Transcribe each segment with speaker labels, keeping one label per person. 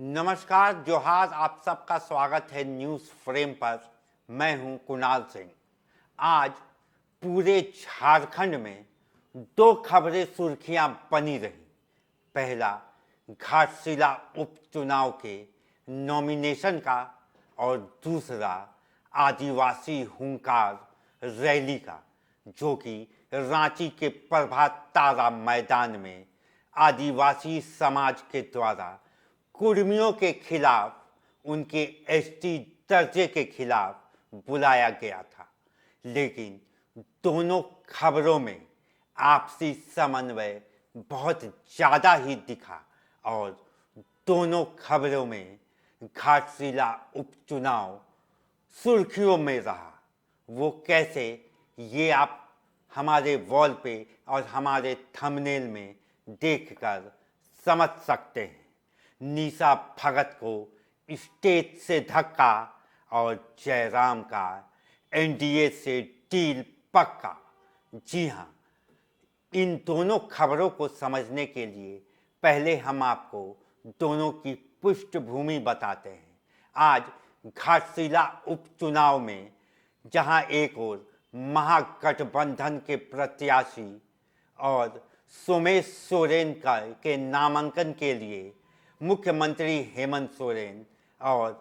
Speaker 1: नमस्कार जोहार, आप सबका स्वागत है न्यूज़ फ्रेम पर। मैं हूं कुणाल सिंह। आज पूरे झारखंड में दो खबरें सुर्खियां बनी रही। पहला, घाटशिला उपचुनाव के नॉमिनेशन का और दूसरा आदिवासी हुंकार रैली का, जो कि रांची के प्रभात तारा मैदान में आदिवासी समाज के द्वारा कुर्मियों के खिलाफ, उनके एसटी दर्जे के खिलाफ बुलाया गया था। लेकिन दोनों खबरों में आपसी समन्वय बहुत ज़्यादा ही दिखा और दोनों खबरों में घाटशिला उपचुनाव सुर्खियों में रहा। वो कैसे, ये आप हमारे वॉल पे और हमारे थंबनेल में देखकर समझ सकते हैं। निशा भगत को स्टेज से धक्का और जयराम का एनडीए से डील पक्का। जी हाँ, इन दोनों खबरों को समझने के लिए पहले हम आपको दोनों की पृष्ठभूमि बताते हैं। आज घाटशिला उपचुनाव में जहां एक ओर महागठबंधन के प्रत्याशी और सोमेश सोरेन के नामांकन के लिए मुख्यमंत्री हेमंत सोरेन और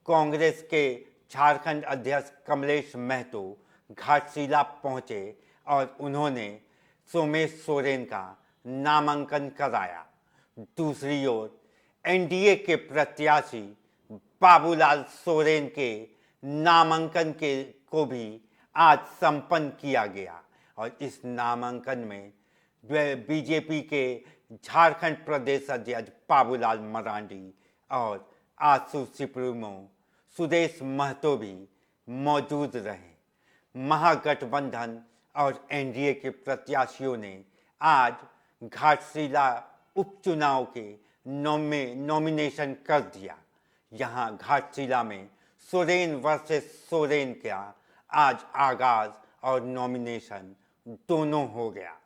Speaker 1: कांग्रेस के झारखंड अध्यक्ष कमलेश महतो घाटशिला पहुंचे और उन्होंने सोमेश सोरेन का नामांकन कराया। दूसरी ओर एनडीए के प्रत्याशी बाबूलाल सोरेन के नामांकन को भी आज संपन्न किया गया और इस नामांकन में बीजेपी के झारखंड प्रदेश अध्यक्ष बाबूलाल मरांडी और आसू सुप्रीमो सुदेश महतो भी मौजूद रहे। महागठबंधन और एनडीए के प्रत्याशियों ने आज घाटशिला उपचुनाव के नॉमिनेशन कर दिया। यहां घाटशिला में सोरेन वर्सेस सोरेन का आज आगाज और नॉमिनेशन दोनों हो गया,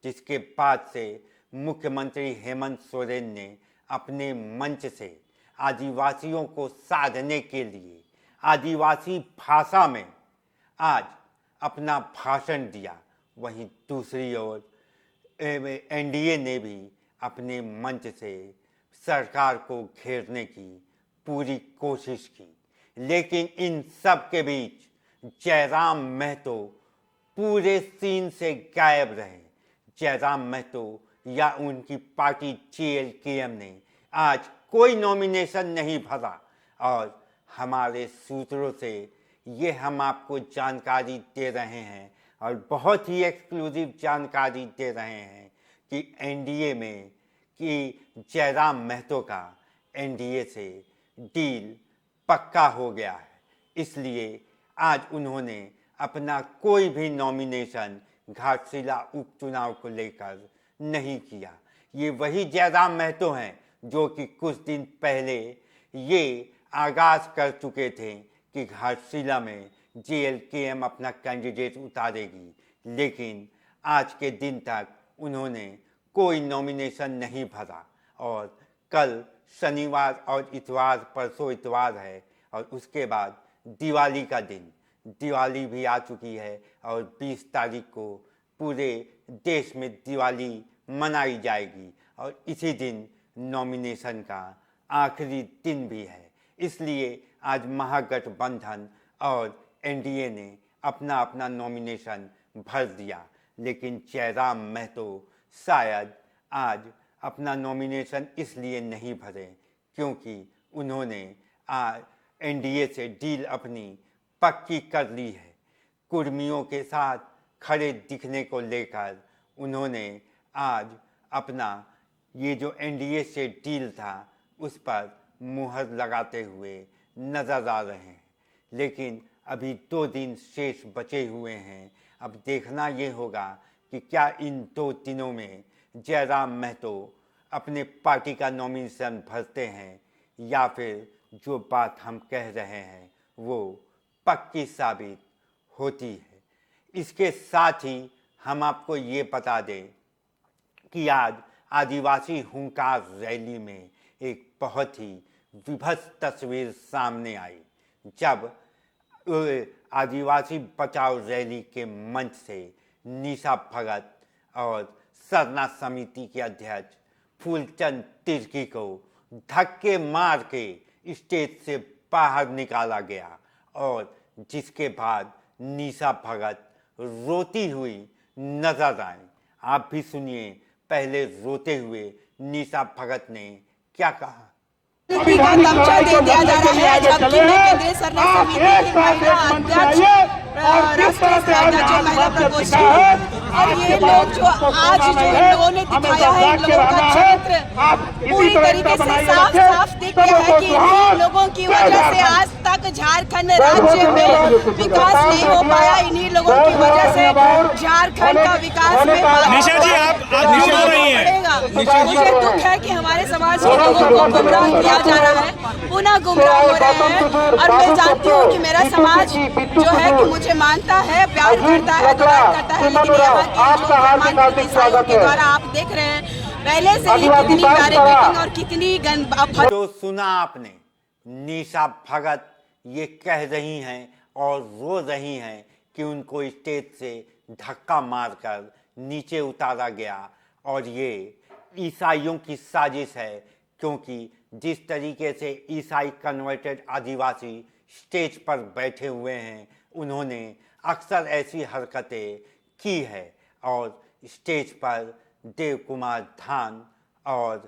Speaker 1: जिसके बाद से मुख्यमंत्री हेमंत सोरेन ने अपने मंच से आदिवासियों को साधने के लिए आदिवासी भाषा में आज अपना भाषण दिया। वहीं दूसरी ओर एनडीए ने भी अपने मंच से सरकार को घेरने की पूरी कोशिश की, लेकिन इन सब के बीच जयराम महतो पूरे सीन से गायब रहे। जयराम महतो या उनकी पार्टी जेएलकेएम ने आज कोई नॉमिनेशन नहीं भरा और हमारे सूत्रों से ये हम आपको जानकारी दे रहे हैं और बहुत ही एक्सक्लूसिव जानकारी दे रहे हैं कि एनडीए में कि जयराम महतो का एनडीए से डील पक्का हो गया है। इसलिए आज उन्होंने अपना कोई भी नॉमिनेशन घाटशिला उपचुनाव को लेकर नहीं किया। ये वही जयराम महतो हैं जो कि कुछ दिन पहले ये आगाज कर चुके थे कि घाटशिला में जेएलकेएम अपना कैंडिडेट उतारेगी, लेकिन आज के दिन तक उन्होंने कोई नॉमिनेशन नहीं भरा और कल शनिवार और इतवार, परसों इतवार है और उसके बाद दिवाली का दिन, दिवाली भी आ चुकी है और 20 तारीख को पूरे देश में दिवाली मनाई जाएगी और इसी दिन नॉमिनेशन का आखिरी दिन भी है। इसलिए आज महागठबंधन और एनडीए ने अपना अपना नॉमिनेशन भर दिया, लेकिन जयराम महतो शायद आज अपना नॉमिनेशन इसलिए नहीं भरे क्योंकि उन्होंने एनडीए से डील अपनी पक्की कर ली है। कुर्मियों के साथ खड़े दिखने को लेकर उन्होंने आज अपना ये जो एनडीए से डील था उस पर मुहर लगाते हुए नजर आ रहे हैं। लेकिन अभी 2 दिन शेष बचे हुए हैं। अब देखना ये होगा कि क्या इन 2 दिनों में जयराम महतो अपने पार्टी का नॉमिनेशन भरते हैं या फिर जो बात हम कह रहे हैं वो पक्की साबित होती है। इसके साथ ही हम आपको ये बता दें कि आज आदिवासी हुंकार रैली में एक बहुत ही विभत्स तस्वीर सामने आई जब आदिवासी बचाओ रैली के मंच से निशा भगत और सरना समिति के अध्यक्ष फूलचंद तिर्की को धक्के मार के स्टेज से बाहर निकाला गया और जिसके बाद निशा भगत रोती हुई नजर आई। आप भी सुनिए पहले रोते हुए निशा भगत ने क्या कहा।
Speaker 2: का दर्जा दे दिया जा रहा है, जबकि मैं केंद्रीय सरना समिति की महिला अध्यक्ष, राष्ट्रीय अध्यक्ष महिला प्रकोष्ठ हूँ। और ये लोग जो आज जो इन लोगों ने दिखाया है, इन लोगों का चरित्र पूरी तरीके से साफ साफ दिख गया है कि इन लोगों की वजह से आज तक झारखंड राज्य में विकास नहीं हो पाया। इन्हीं लोगों की वजह से झारखंड का विकास में
Speaker 3: निशा जी आप निशा रही हैं।
Speaker 2: मुझे दुख है कि हमारे समाज के लोगों को गुमराह किया जा रहा है, पुनः गुमराह हो रहे हैं। और मैं जानती हूँ कि मेरा समाज जो है कि मुझे मानता है, प्यार करता है, दुलार करता है, लेकिन यहाँ के ईसाइयों के द्वारा आप देख रहे हैं पहले से ही कितनी बैरिकेडिंग और कितनी
Speaker 1: तो सुना आपने, निशा भगत ये कह रही हैं और रो रही हैं कि उनको स्टेज से धक्का मारकर नीचे उतारा गया और ये ईसाइयों की साजिश है, क्योंकि जिस तरीके से ईसाई कन्वर्टेड आदिवासी स्टेज पर बैठे हुए हैं, उन्होंने अक्सर ऐसी हरकतें की है। और स्टेज पर देव कुमार धान और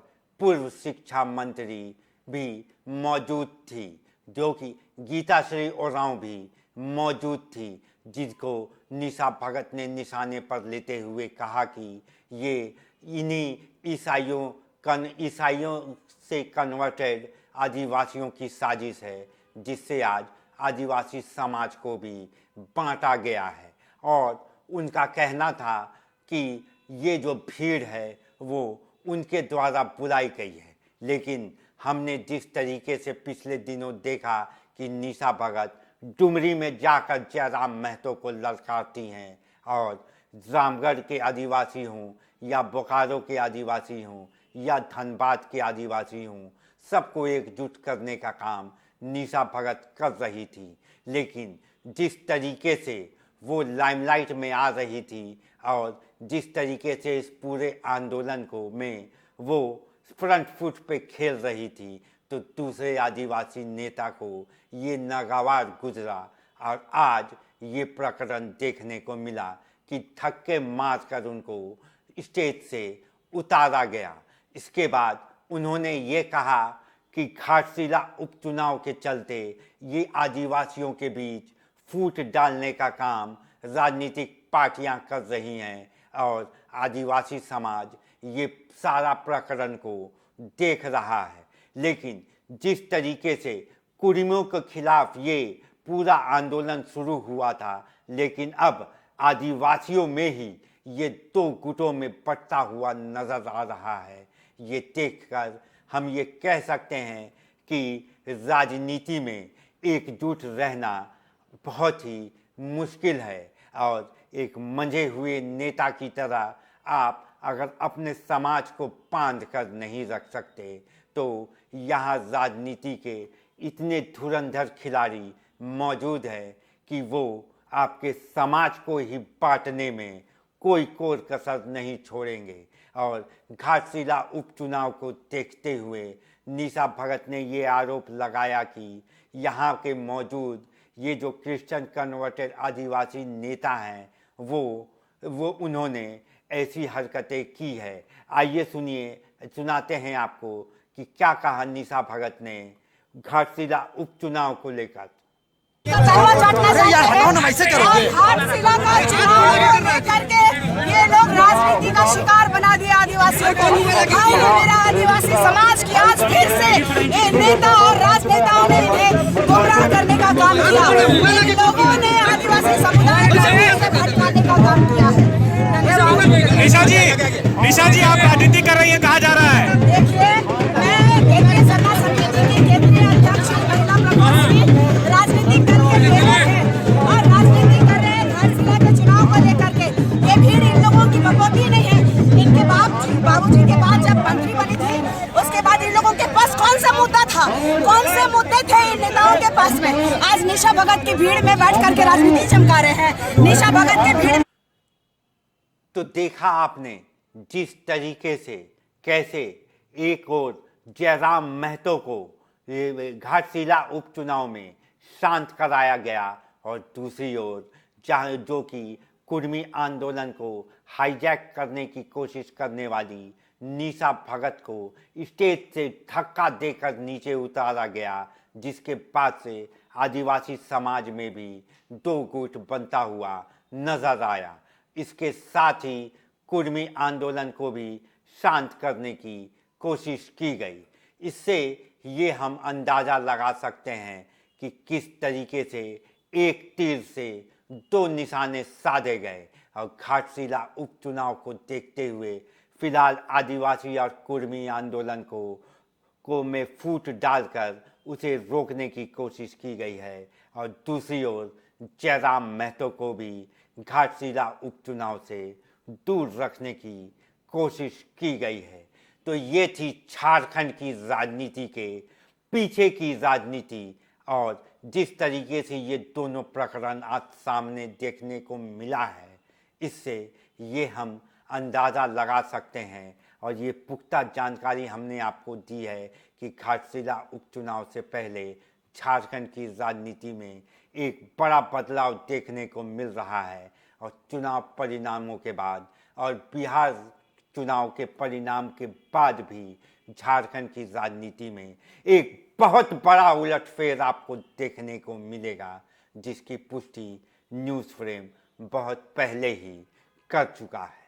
Speaker 1: पूर्व शिक्षा मंत्री भी मौजूद थी, जो कि गीताश्री ओरांव भी मौजूद थी, जिनको निशा भगत ने निशाने पर लेते हुए कहा कि ये इन्हीं ईसाइयों से कन्वर्टेड आदिवासियों की साजिश है, जिससे आज आदिवासी समाज को भी बांटा गया है। और उनका कहना था कि ये जो भीड़ है वो उनके द्वारा बुलाई गई है, लेकिन हमने जिस तरीके से पिछले दिनों देखा कि निशा भगत डुमरी में जाकर जयराम महतो को ललकारती हैं और रामगढ़ के आदिवासी हों या बोकारो के आदिवासी हों या धनबाद के आदिवासी हों, सबको एकजुट करने का काम निशा भगत कर रही थी। लेकिन जिस तरीके से वो लाइमलाइट में आ रही थी और जिस तरीके से इस पूरे आंदोलन में वो फ्रंट फुट पे खेल रही थी, तो दूसरे आदिवासी नेता को ये नागवार गुजरा और आज ये प्रकरण देखने को मिला कि धक्के मारकर उनको स्टेज से उतारा गया। इसके बाद उन्होंने ये कहा कि घाटशिला उपचुनाव के चलते ये आदिवासियों के बीच फूट डालने का काम राजनीतिक पार्टियां कर रही हैं और आदिवासी समाज ये सारा प्रकरण को देख रहा है। लेकिन जिस तरीके से कुर्मियों के खिलाफ ये पूरा आंदोलन शुरू हुआ था, लेकिन अब आदिवासियों में ही ये दो गुटों में बंटता हुआ नजर आ रहा है। ये देखकर हम ये कह सकते हैं कि राजनीति में एकजुट रहना बहुत ही मुश्किल है और एक मंझे हुए नेता की तरह आप अगर अपने समाज को बांध कर नहीं रख सकते, तो यहाँ राजनीति के इतने धुरंधर खिलाड़ी मौजूद हैं कि वो आपके समाज को ही बांटने में कोई कोर कसर नहीं छोड़ेंगे। और घाटशिला उपचुनाव को देखते हुए निशा भगत ने ये आरोप लगाया कि यहाँ के मौजूद ये जो क्रिश्चियन कन्वर्टेड आदिवासी नेता हैं वो उन्होंने ऐसी हरकतें की है। आइए सुनाते हैं आपको कि क्या कहा निशा भगत ने घाटशिला उपचुनाव को लेकर।
Speaker 2: घाटशिला का चुनाव करके ये लोग राजनीति का शिकार बना दिया आदिवासियों को। मेरा आदिवासी समाज की आज फिर से ये नेता और राजनेताओं ने इन्हें गुमराह करने का काम किया। इन लोगों ने आदिवासी समुदाय को भटकाने का काम किया है।
Speaker 3: निशा जी आप राजनीति कर रही हैं, कहा जा रहा है।
Speaker 2: देखिए, मैं केंद्रीय सरना समिति की केंद्रीय अध्यक्ष महिला प्रकोष्ठ राजनीति करके दे रहे हैं और राजनीति कर रहे हैं घाटशिला के चुनाव को लेकर के। ये भीड़ इन लोगों की बकौती नहीं है। इनके बाबूजी के बाद जब मंत्री बनी थी, उसके बाद इन लोगों के पास कौन सा मुद्दा था, कौन से मुद्दे थे इन नेताओं के पास में? आज निशा भगत की भीड़ में बैठ करके राजनीति चमका रहे हैं। निशा भगत की भीड़
Speaker 1: तो देखा आपने जिस तरीके से कैसे एक और जयराम महतो को घाटशिला उपचुनाव में शांत कराया गया और दूसरी ओर जहाँ जो कि कुर्मी आंदोलन को हाईजैक करने की कोशिश करने वाली निशा भगत को स्टेज से धक्का देकर नीचे उतारा गया, जिसके बाद से आदिवासी समाज में भी दो गुट बनता हुआ नजर आया। इसके साथ ही कुर्मी आंदोलन को भी शांत करने की कोशिश की गई। इससे ये हम अंदाज़ा लगा सकते हैं कि किस तरीके से एक तीर से दो निशाने साधे गए और घाटशिला उपचुनाव को देखते हुए फिलहाल आदिवासी और कुर्मी आंदोलन को में फूट डालकर उसे रोकने की कोशिश की गई है और दूसरी ओर जयराम महतो को भी घाटशिला उपचुनाव से दूर रखने की कोशिश की गई है। तो ये थी झारखंड की राजनीति के पीछे की राजनीति और जिस तरीके से ये दोनों प्रकरण आज सामने देखने को मिला है, इससे ये हम अंदाज़ा लगा सकते हैं और ये पुख्ता जानकारी हमने आपको दी है कि घाटशिला उपचुनाव से पहले झारखंड की राजनीति में एक बड़ा बदलाव देखने को मिल रहा है और चुनाव परिणामों के बाद और बिहार चुनाव के परिणाम के बाद भी झारखंड की राजनीति में एक बहुत बड़ा उलटफेर आपको देखने को मिलेगा, जिसकी पुष्टि न्यूज़ फ्रेम बहुत पहले ही कर चुका है।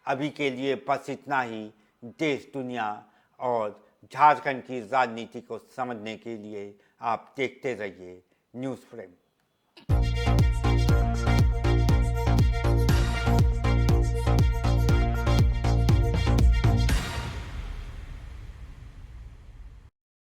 Speaker 1: अभी के लिए बस इतना ही। देश दुनिया और झारखंड की राजनीति को समझने के लिए आप देखते रहिए न्यूज़ फ्रेम।